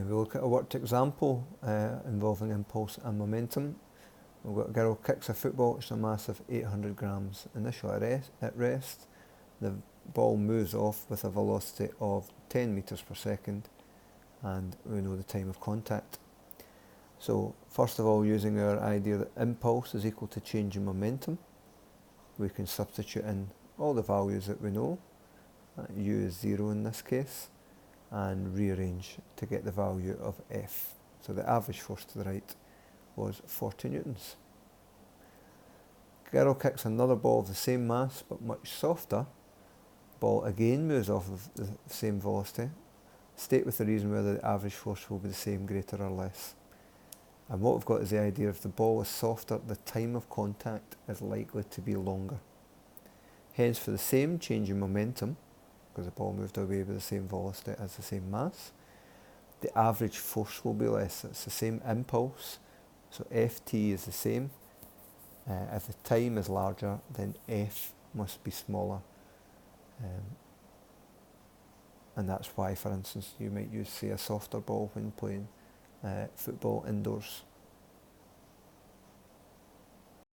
We look at a worked example involving impulse and momentum. We've got a girl kicks a football which is a mass of 800 grams. Initially at rest, the ball moves off with a velocity of 10 metres per second, and we know the time of contact. So first of all, using our idea that impulse is equal to change in momentum, we can substitute in all the values that we know, u is 0 in this case, and rearrange to get the value of F. So the average force to the right was 40 newtons. Girl kicks another ball of the same mass but much softer. Ball again moves off of the same velocity. State with the reason whether the average force will be the same, greater or less. And what we've got is the idea if the ball is softer, the time of contact is likely to be longer. Hence, for the same change in momentum, because the ball moved away with the same velocity as the same mass, the average force will be less. It's the same impulse, so Ft is the same. If the time is larger, then F must be smaller. And that's why, for instance, you might use, say, a softer ball when playing football indoors.